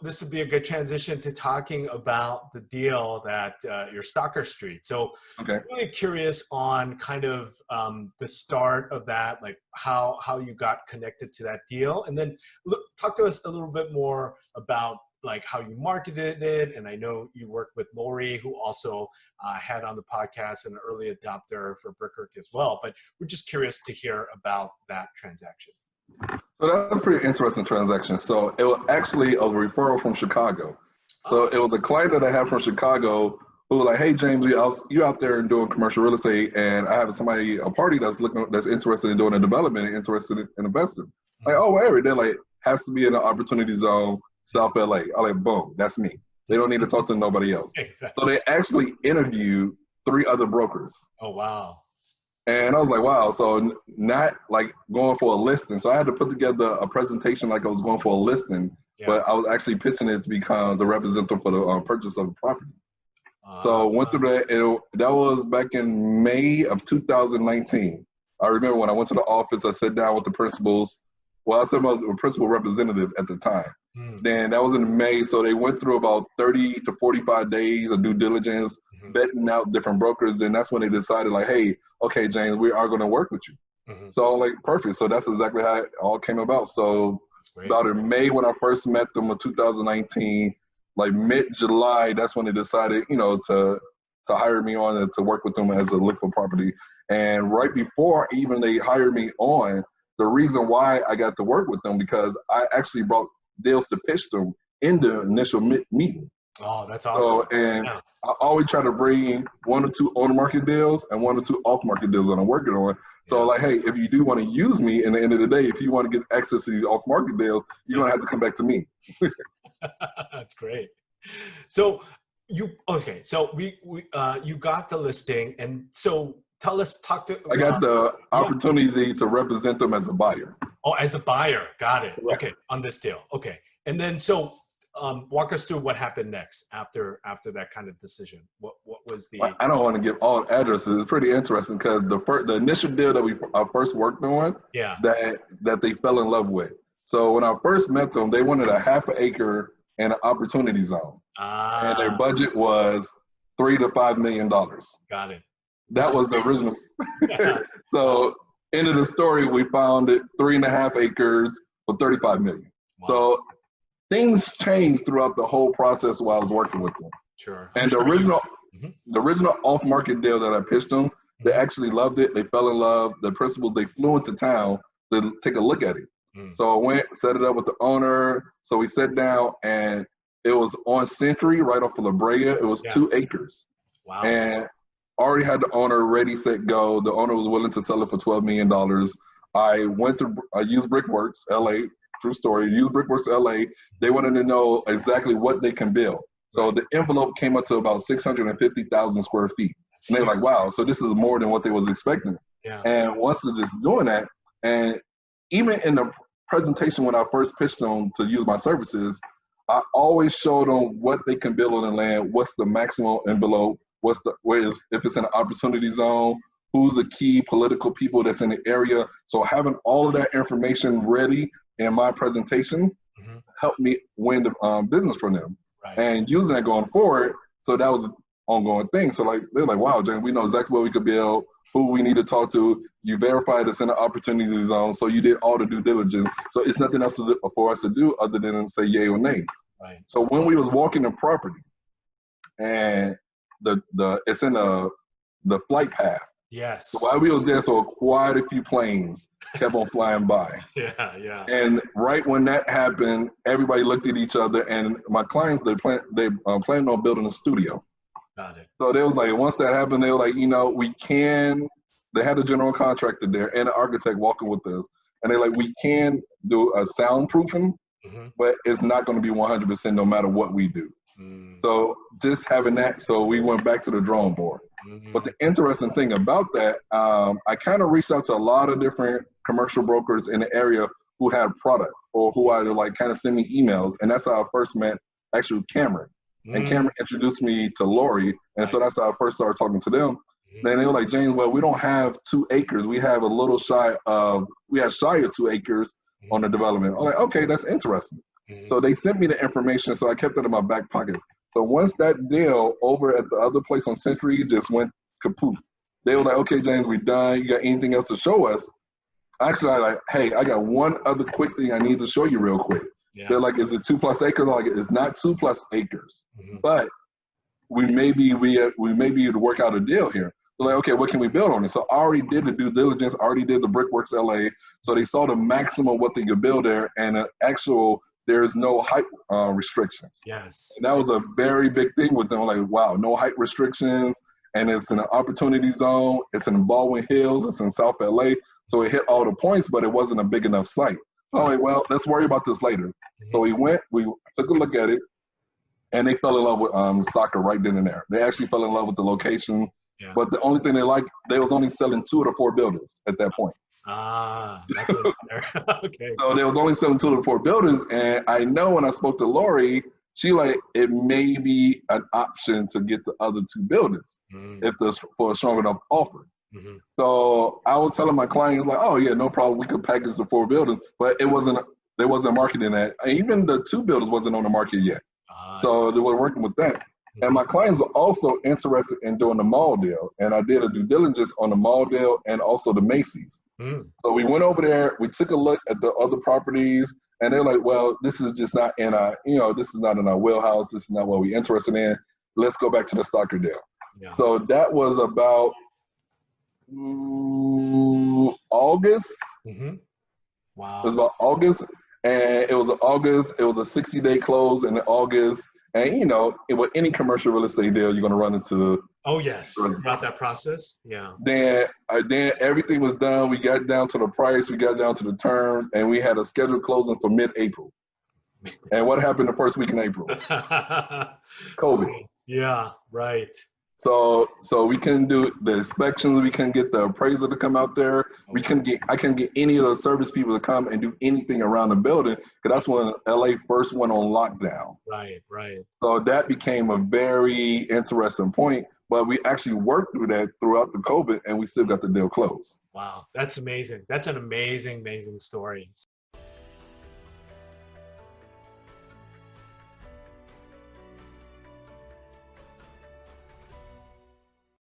this would be a good transition to talking about the deal that your Stalker Street. So Okay. I'm really curious on kind of the start of that, like how you got connected to that deal. And then talk to us a little bit more about like how you marketed it. And I know you worked with Lori, who also had on the podcast, an early adopter for Brick+Work as well. But we're just curious to hear about that transaction. So that's a pretty interesting transaction. So it was actually a referral from Chicago. So it was a client that I had from Chicago who was like, "Hey James, you out there and doing commercial real estate, and I have a party that's interested in doing a development and interested in investing." Like, oh, whatever. They're like, has to be in an opportunity zone, South LA. I'm like, boom, that's me. They don't need to talk to nobody else. Exactly. So they actually interviewed 3 other brokers. Oh wow. And I was like, wow, so not like going for a listing. So I had to put together a presentation like I was going for a listing, but I was actually pitching it to become the representative for the purchase of the property. So went through that. That was back in May of 2019. I remember when I went to the office, I sat down with the principals. Well, I said I was the principal representative at the time. Then that was in May. So they went through about 30 to 45 days of due diligence, vetting out different brokers. Then that's when they decided like, hey, okay, James, we are going to work with you. So like, perfect. So that's exactly how it all came about. So about in May when I first met them in 2019, like mid-July, that's when they decided, to hire me on and to work with them as a liquid property. And right before even they hired me on, the reason why I got to work with them because I actually brought deals to pitch them in the initial meeting. Oh, that's awesome. So, and I always try to bring 1 or 2 on-market deals and 1 or 2 off-market deals that I'm working on. So like, hey, if you do want to use me, in the end of the day, if you want to get access to these off-market deals, you're going to have to come back to me. That's great. So you got the listing, and so I got the opportunity to represent them as a buyer. Oh, as a buyer. Got it. Correct. Okay. On this deal. Okay. And then, so walk us through what happened next after that kind of decision. What was the... I don't want to give all addresses. It's pretty interesting because the initial deal that I first worked on, that they fell in love with. So when I first met them, they wanted a ½ acre and an opportunity zone. And their budget was $3 to $5 million. Got it. That was the original. So end of the story, we found it 3.5 acres for $35 million. Wow. So things changed throughout the whole process while I was working with them. Sure. And the original off-market deal that I pitched them, they actually loved it. They fell in love. The principals, they flew into town to take a look at it. So I went, set it up with the owner. So we sat down, and it was on Century, right off of La Brea. It was 2 acres. Wow. And already had the owner ready, set, go. The owner was willing to sell it for $12 million. I used Brick+Works LA, true story, used Brick+Works LA. They wanted to know exactly what they can build. So the envelope came up to about 650,000 square feet. And they're like, wow, so this is more than what they was expecting. And once they're just doing that, and even in the presentation when I first pitched them to use my services, I always showed them what they can build on the land, what's the maximum envelope, if it's in an opportunity zone, who's the key political people that's in the area. So having all of that information ready in my presentation helped me win the business from them. And using that going forward, so that was an ongoing thing. So like, they're like, wow, James, we know exactly what we could build, who we need to talk to. You verified it's in the opportunity zone, so you did all the due diligence. So it's nothing else for us to do other than say yay or nay. So when we was walking the property, and it's in the flight path. Yes. So while we was there, so quite a few planes kept on flying by. And right when that happened, everybody looked at each other, and my clients, they planned on building a studio. Got it. So they was like, once that happened, they were like, they had a general contractor there and an architect walking with us. And they're like, we can do a soundproofing, but it's not going to be 100% no matter what we do. So just having that, so we went back to the drawing board. But the interesting thing about that, I kind of reached out to a lot of different commercial brokers in the area who had product or who either like kind of send me emails. And that's how I first met actually Cameron. And Cameron introduced me to Lori. And so that's how I first started talking to them. Then they were like, James, well, we don't have 2 acres. We have a little shy of 2 acres on the development. I'm like, okay, that's interesting. So they sent me the information, so I kept it in my back pocket. So once that deal over at the other place on Century just went kaput, they were like, okay, James, we done. You got anything else to show us? Actually, I like, hey, I got one other quick thing I need to show you real quick. Yeah. They're like, is it 2+ acres? I'm like, it's not 2+ acres, but we may be to work out a deal here. They're like, okay, what can we build on it? So I already did the due diligence, already did the Brickworks LA. So they saw the maximum what they could build there, and there's no height restrictions. Yes. And that was a very big thing with them. Like, wow, no height restrictions, and it's in an opportunity zone. It's in Baldwin Hills. It's in South LA. So it hit all the points, but it wasn't a big enough site. I'm like, well, let's worry about this later. So we took a look at it, and they fell in love with soccer right then and there. They actually fell in love with the location. Yeah. But the only thing they was only selling 2 of the 4 buildings at that point. Okay. So they was only selling 2 of the 4 buildings, and I know when I spoke to Lori, she like, it may be an option to get the other 2 buildings if there's for a strong enough offer. So I was telling my clients like, oh yeah, no problem, we could package the 4 buildings, but they wasn't marketing that. Even the 2 buildings wasn't on the market yet. So they were working with that. And my clients were also interested in doing the mall deal. And I did a due diligence on the mall deal and also the Macy's. So we went over there, we took a look at the other properties, and they're like, well, this is just not in our, this is not in our wheelhouse. This is not what we're interested in. Let's go back to the Stalker deal. Yeah. So that was about August. Wow. It was about August. And it was August. It was a 60-day close in August. And with any commercial real estate deal, you're going to run into. Oh yes, about that process. Yeah. Then everything was done. We got down to the price. We got down to the terms, and we had a scheduled closing for mid-April. And what happened the first week in April? COVID. Yeah. Right. So we couldn't do the inspections. We couldn't get the appraiser to come out there. I couldn't get any of the service people to come and do anything around the building, because that's when LA first went on lockdown. Right. So that became a very interesting point. But we actually worked through that throughout the COVID, and we still got the deal closed. Wow, that's amazing. That's an amazing story.